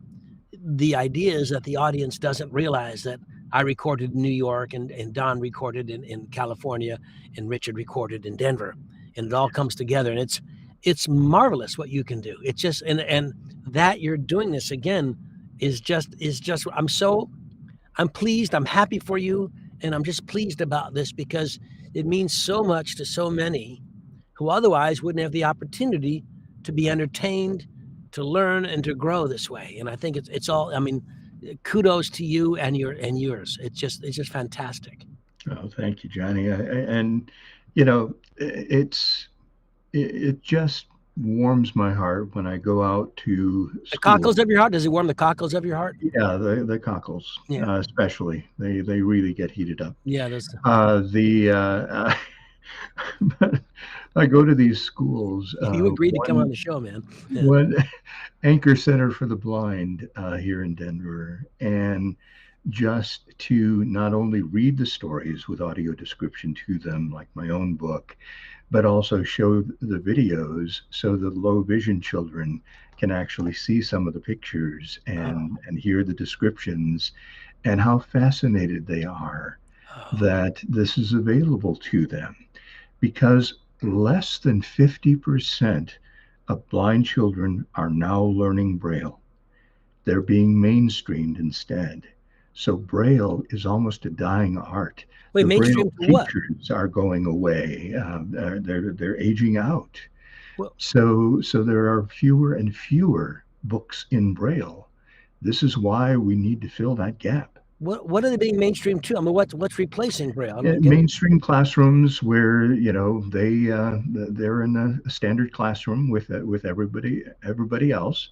the idea is that the audience doesn't realize that I recorded in New York and Don recorded in California and Richard recorded in Denver, and it all comes together, and it's marvelous what you can do. It's just and that you're doing this again is just I'm pleased, I'm happy for you, and I'm just pleased about this because it means so much to so many who otherwise wouldn't have the opportunity to be entertained, to learn, and to grow this way. And I think it's all, I mean, kudos to you and yours. It's just fantastic. Oh, thank you, Johnny. And it just warms my heart when I go out to school. The cockles of your heart? Does it warm the cockles of your heart? Yeah, the cockles, especially. They really get heated up. Yeah, those. But I go to these schools. You agreed to come on the show, man. Yeah. One Anchor Center for the Blind here in Denver, and just to not only read the stories with audio description to them, like my own book, but also show the videos so the low vision children can actually see some of the pictures and hear the descriptions, and how fascinated they are that this is available to them, because less than 50% of blind children are now learning Braille. They're being mainstreamed instead. So Braille is almost a dying art. Wait, The Braille mainstream for what? teachers are going away. They're aging out. Well, So there are fewer and fewer books in Braille. This is why we need to fill that gap. what are they being mainstream to? I mean, what's replacing Braille? I don't get it. Mainstream classrooms where they're in a standard classroom with everybody else.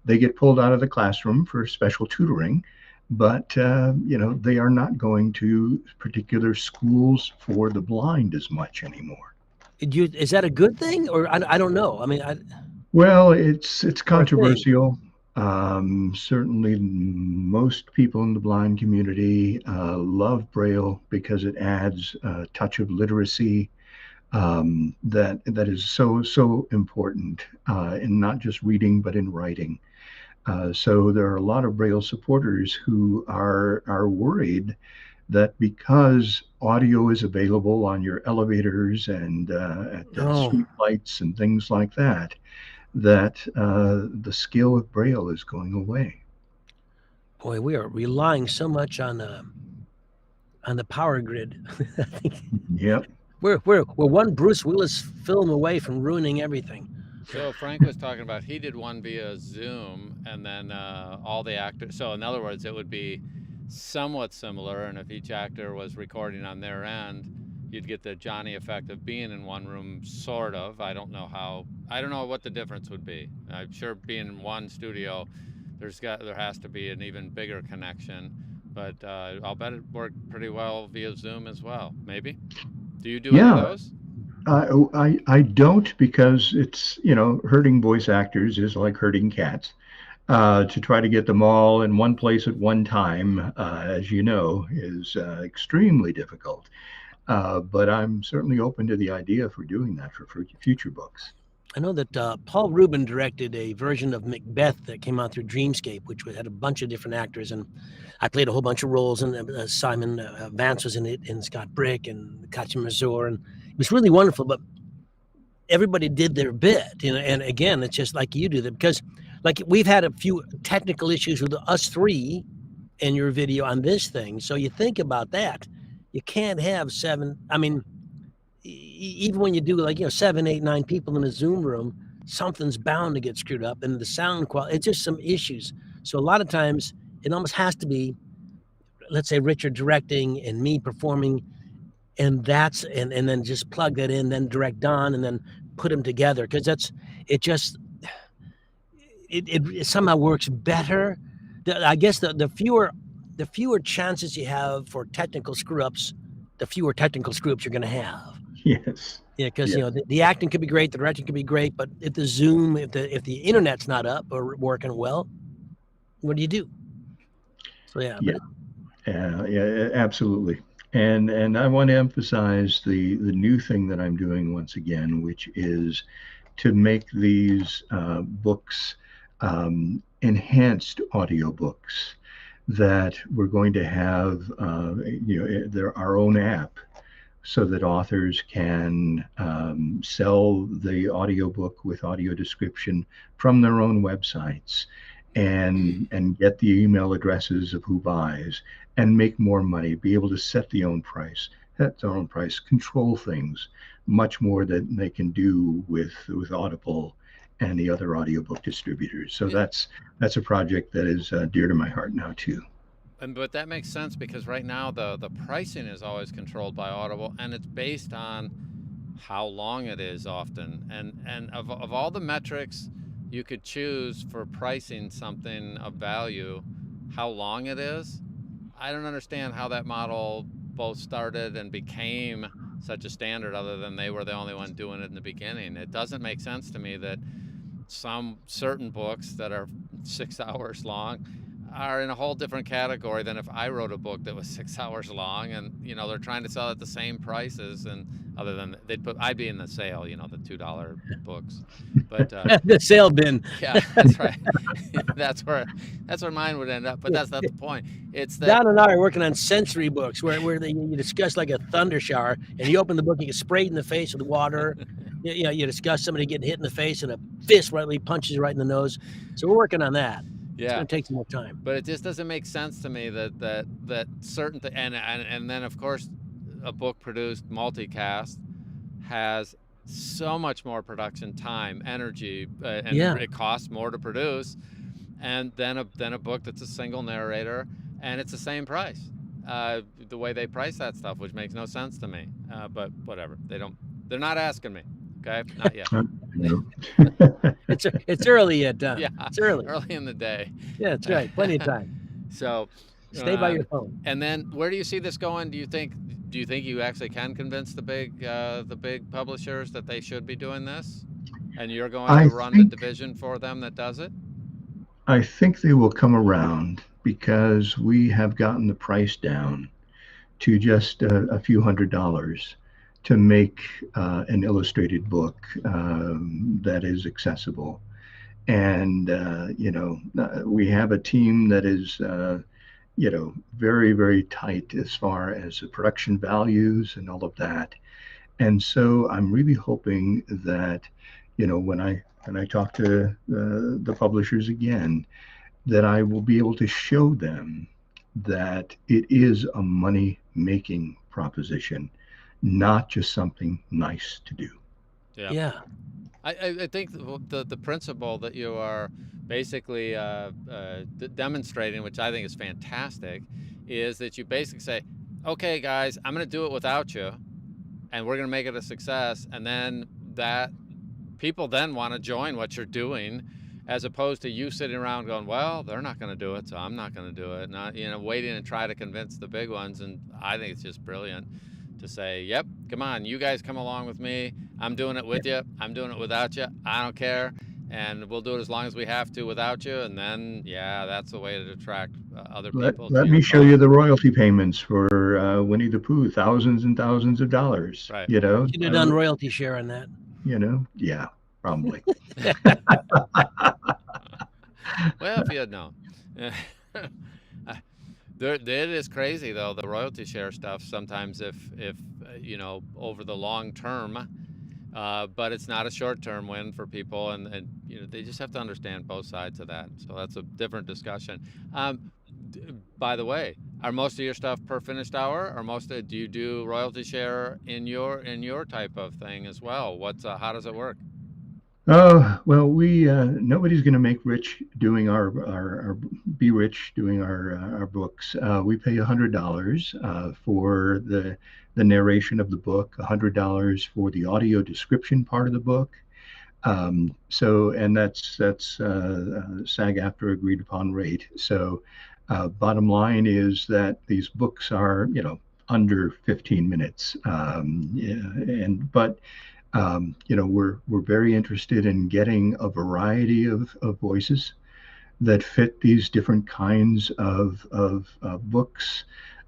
They get pulled out of the classroom for special tutoring, but they are not going to particular schools for the blind as much anymore. Is that a good thing, or I don't know? I mean, Well, it's or a thing? controversial. Certainly, most people in the blind community love Braille because it adds a touch of literacy that is so important in not just reading but in writing. So there are a lot of Braille supporters who are worried that because audio is available on your elevators and at Oh street lights and things like that, that the skill of Braille is going away. boy, we are relying so much on the power grid. I think Yep. we're one Bruce Willis film away from ruining everything. So Frank was talking about he did one via Zoom, and then all the actors. So in other words, it would be somewhat similar, and if each actor was recording on their end, you'd get the Johnny effect of being in one room, sort of. I don't know what the difference would be. I'm sure being in one studio, there has to be an even bigger connection, but I'll bet it worked pretty well via Zoom as well. Maybe. Do you do any of Yeah. those? I don't, because it's, hurting voice actors is like hurting cats. To try to get them all in one place at one time, as you know, is extremely difficult. But I'm certainly open to the idea for doing that for future books. I know that Paul Rubin directed a version of Macbeth that came out through Dreamscape, which had a bunch of different actors, and I played a whole bunch of roles, and Simon Vance was in it, and Scott Brick, and Katja Mazur, and it was really wonderful. But everybody did their bit, and again, it's just like you do that, because like we've had a few technical issues with us three in your video on this thing. So you think about that, you can't have seven. I mean, even when you do 7, 8, 9 people in a Zoom room, something's bound to get screwed up, and the sound quality, it's just some issues. So a lot of times it almost has to be, let's say, Richard directing and me performing, and then just plug that in, then direct Don, and then put them together, because it somehow works better. I guess the fewer chances you have for technical screw-ups, the fewer technical screw-ups you're going to have. Yes. Yeah, because Yeah. The acting could be great, the directing could be great, but if the Zoom, if the internet's not up or working well, what do you do? So yeah. Yeah. Yeah, absolutely. And I want to emphasize the new thing that I'm doing once again, which is to make these books enhanced audiobooks that we're going to have, our own app, so that authors can sell the audiobook with audio description from their own websites, and get the email addresses of who buys, and make more money, be able to set their own price, control things much more than they can do with Audible and the other audiobook distributors. So that's a project that is dear to my heart now too. But that makes sense, because right now the pricing is always controlled by Audible, and it's based on how long it is often. And of all the metrics you could choose for pricing something of value, how long it is, I don't understand how that model both started and became such a standard, other than they were the only one doing it in the beginning. It doesn't make sense to me that some certain books that are 6 hours long are in a whole different category than if I wrote a book that was 6 hours long, and they're trying to sell at the same prices, and other than I'd be in the sale, the $2 books, but The sale bin. yeah, that's right. that's where mine would end up, but that's not the point. It's that Don and I are working on sensory books where you discuss like a thunder shower, and you open the book, you get sprayed in the face with water. You discuss somebody getting hit in the face and a fist punches you right in the nose. So we're working on that. It's Yeah. going to take some more time. But it just doesn't make sense to me that certain and then of course a book produced multicast has so much more production time, energy, and Yeah. it costs more to produce, and then a book that's a single narrator, and it's the same price. The way they price that stuff, which makes no sense to me. But whatever, they're not asking me. Okay, not yet. You It's early yet, Don. Yeah, It's early. early in the day. Yeah, that's right. Plenty of time. So, Stay by your phone. and then where do you see this going? Do you think you actually can convince the big publishers that they should be doing this, and you're going I to run the think division for them that does it? I think they will come around because we have gotten the price down to just a few $100s to make an illustrated book that is accessible. And we have a team that is very, very tight as far as the production values and all of that. And so I'm really hoping that when I talk to the publishers again, that I will be able to show them that it is a money making proposition, not just something nice to do. Yeah. I think the principle that you are basically demonstrating, which I think is fantastic, is that you basically say, okay, guys, I'm going to do it without you, and we're going to make it a success, and then that people then want to join what you're doing, as opposed to you sitting around going, well, they're not going to do it, so I'm not going to do it, not waiting and try to convince the big ones. And I think it's just brilliant to say, yep, come on, you guys come along with me. I'm doing it with you. I'm doing it without you. I don't care. And we'll do it as long as we have to without you. And then, yeah, that's the way to attract other people. Let me show you the royalty payments for Winnie the Pooh, thousands and thousands of dollars. Right. You should have done royalty share on that. Yeah, probably. Well, if you had known. It is crazy though, the royalty share stuff sometimes, if over the long term, but it's not a short-term win for people, and they just have to understand both sides of that. So that's a different discussion. By the way, are most of your stuff per finished hour, or do you do royalty share in your type of thing as well? How does it work? Oh, well, we nobody's going to make rich doing be rich doing our books. We pay $100 for the narration of the book, $100 for the audio description part of the book. And that's SAG-AFTRA agreed upon rate. So bottom line is that these books are under 15 minutes, we're very interested in getting a variety of voices that fit these different kinds of books.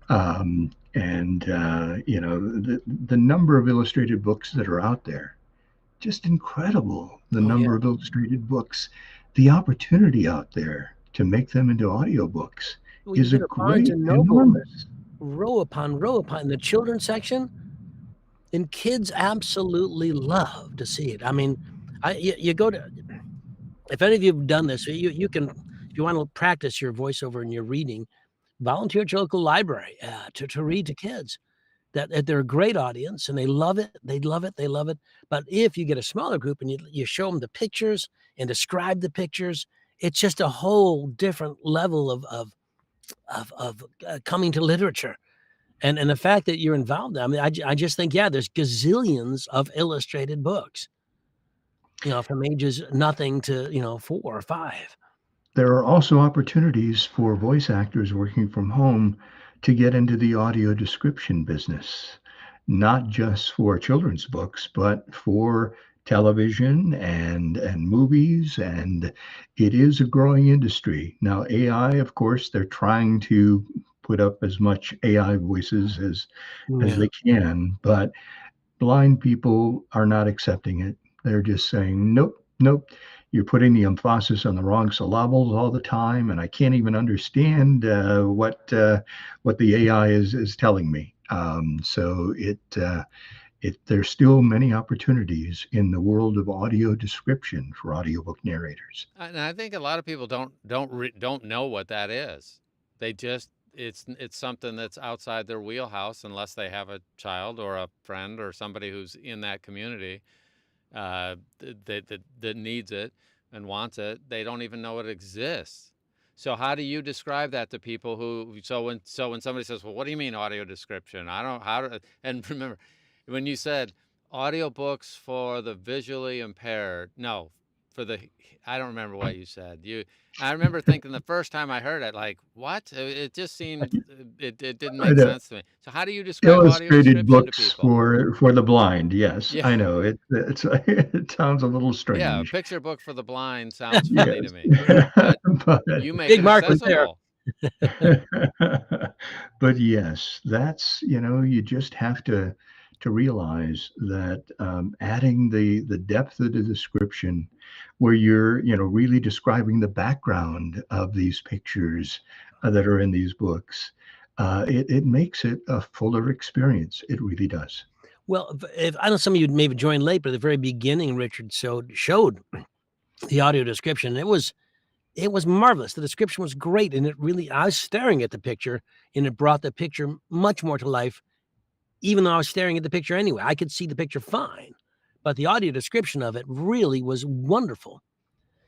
The number of illustrated books that are out there, just incredible. The number of illustrated books, the opportunity out there to make them into audiobooks is a great, enormous. Row upon row upon the children's section. And kids absolutely love to see it. I mean, you go to, if any of you have done this, you can, if you want to practice your voiceover and your reading, volunteer at your local library to read to kids. That they're a great audience and they love it. They love it. They love it. But if you get a smaller group and you show them the pictures and describe the pictures, it's just a whole different level of coming to literature. And the fact that you're involved, I mean, I just think, there's gazillions of illustrated books, from ages nothing to, 4 or 5. There are also opportunities for voice actors working from home to get into the audio description business, not just for children's books, but for television and movies. And it is a growing industry. Now, AI, of course, they're trying to put up as much AI voices as they can, but blind people are not accepting it. They're just saying, nope, you're putting the emphasis on the wrong syllables all the time, and I can't even understand what the AI is telling me. So There's still many opportunities in the world of audio description for audiobook narrators. And I think a lot of people don't know what that is. They just it's something that's outside their wheelhouse unless they have a child or a friend or somebody who's in that community that needs it and wants it. They don't even know it exists. So how do you describe that to people who? So when somebody says, "Well, what do you mean audio description?" I don't how to. And remember, when you said audiobooks for the visually impaired, no, for the I don't remember what you said. I remember thinking the first time I heard it, like, what? It just seemed it didn't make The sense to me. So how do you describe audio illustrated description to books people? for the blind. Yes, Yeah. I know it's it sounds a little Yeah, a strange. picture book for the blind sounds funny to Yes, me, but but you make Big it market there. accessible. but yes, that's you just have to realize that adding the depth of the description, where you're really describing the background of these pictures that are in these books, it makes it a fuller experience. It really does. Well, if I know some of you maybe joined late, but at the very beginning, Richard showed the audio description. It was marvelous. The description was great, and I was staring at the picture, and it brought the picture much more to life, even though I was staring at the picture anyway. I could see the picture fine, but the audio description of it really was wonderful.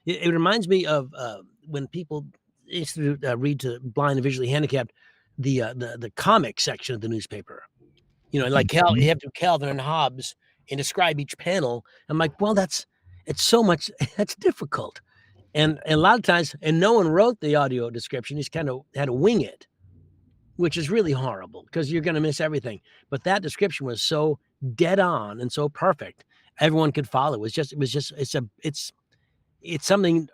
It reminds me of when people used to read to blind and visually handicapped the comic section of the newspaper. Like Mhm. you have to do Calvin and Hobbes and describe each panel. I'm like, well, it's so much. That's difficult. And a lot of times, and no one wrote the audio description. He's kind of had to wing it, which is really horrible because you're going to miss everything. But that description was so dead on and so perfect, everyone could follow. It's something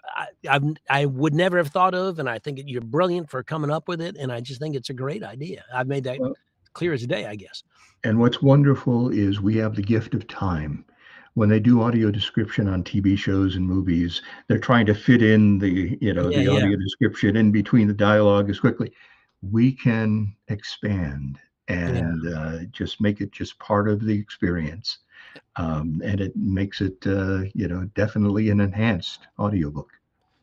I would never have thought of, and I think you're brilliant for coming up with it. And I just think it's a great idea. I've made that Well, clear as day, I guess. and what's wonderful is we have the gift of time. When they do audio description on TV shows and movies, they're trying to fit in the Yeah. audio description in between the dialogue as quickly. We can expand Yeah. and just make it just part of the experience. And it makes it, definitely an enhanced audiobook.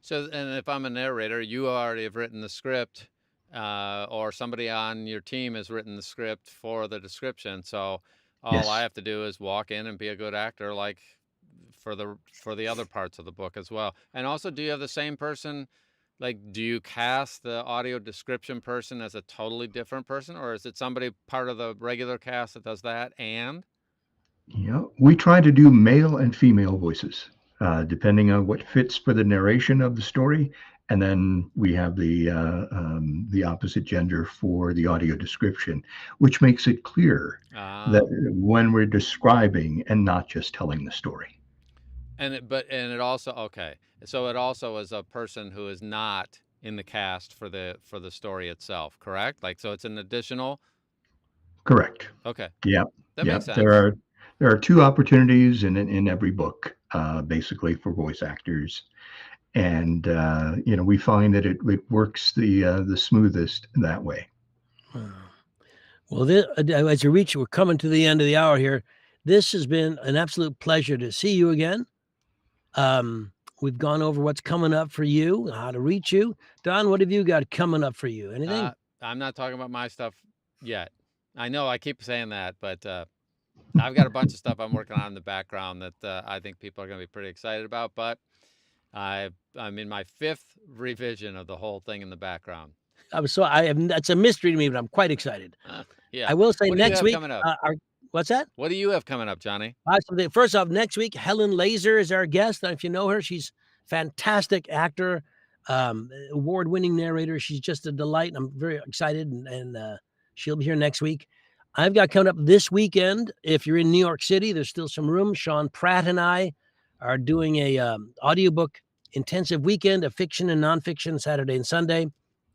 So, and if I'm a narrator, you already have written the script, or somebody on your team has written the script for the description. So all I Yes. have to do is walk in and be a good actor, like for the other parts of the book as well. And also, do you have the same person? Like, do you cast the audio description person as a totally different person, or is it somebody part of the regular cast that does that? And We try to do male and female voices, depending on what fits for the narration of the story. And then we have the opposite gender for the audio description, which makes it clear that when we're describing and not just telling the story. and it also okay. So it also is a person who is not in the cast for the story itself, correct? Like, so it's an additional. Correct. Okay, Yeah. that Yeah. makes There sense. are two opportunities in every book, basically for voice actors. And we find that it works the smoothest that way. Well, as we're coming to the end of the hour here. This has been an absolute pleasure to see you again. We've gone over what's coming up for you, how to reach you. Don, what have you got coming up for you? Anything? I'm not talking about my stuff yet. I know I keep saying that, but I've got a bunch of stuff I'm working on in the background that I think people are going to be pretty excited about. But I'm in my 5th revision of the whole thing in the background. That's a mystery to me, but I'm quite excited. Yeah. I will say What do you next have week. coming up? What's that? What do you have coming up, Johnny? First off, next week, Helen Laser is our guest. If you know her, she's fantastic actor, award-winning narrator. She's just a delight. I'm very excited, and she'll be here next week. I've got coming up this weekend. If you're in New York City, there's still some room. Sean Pratt and I are doing a audiobook intensive weekend of fiction and nonfiction, Saturday and Sunday.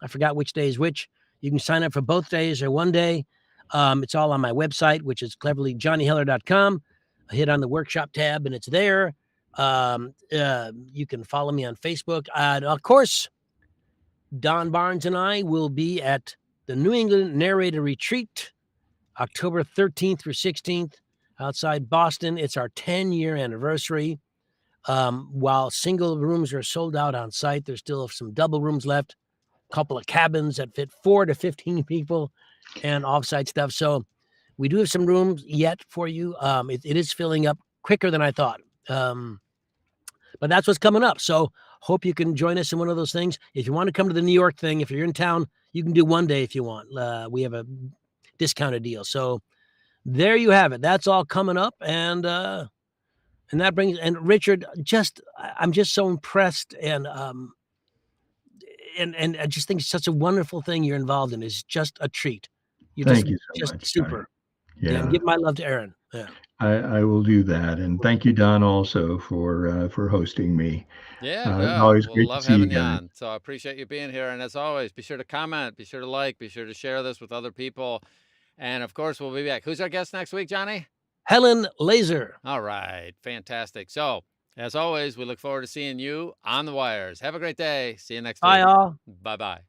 I forgot which day is which. You can sign up for both days or one day. It's all on my website, which is cleverly johnnyheller.com. I hit on the workshop tab and it's there. You can follow me on Facebook. Of course, Don Baarns and I will be at the New England Narrator Retreat, October 13th through 16th. outside Boston. It's our 10-year anniversary. While single rooms are sold out on site, there's still some double rooms left, a couple of cabins that fit 4 to 15 people, and offsite stuff. So we do have some rooms yet for you. It is filling up quicker than I thought. But that's what's coming up. So hope you can join us in one of those things. If you want to come to the New York thing, if you're in town, you can do one day if you want. We have a discounted deal. So there you have it. That's all coming up. And that brings, and Richard, I'm just so impressed. And I just think it's such a wonderful thing you're involved in. It's just a treat. You're Thank you so just much, super. Johnny. Yeah. And give my love to Aaron. Yeah. I will do that. And thank you, Don, also for hosting me. Yeah, It's good. always We'll great to love see you having you guys. on. So I appreciate you being here. And as always, be sure to comment, be sure to like, be sure to share this with other people. And of course, we'll be back. Who's our guest next week, Johnny? Helen Laser. All right. Fantastic. So as always, we look forward to seeing you on the wires. Have a great day. See you next week. Bye, all. Bye-bye.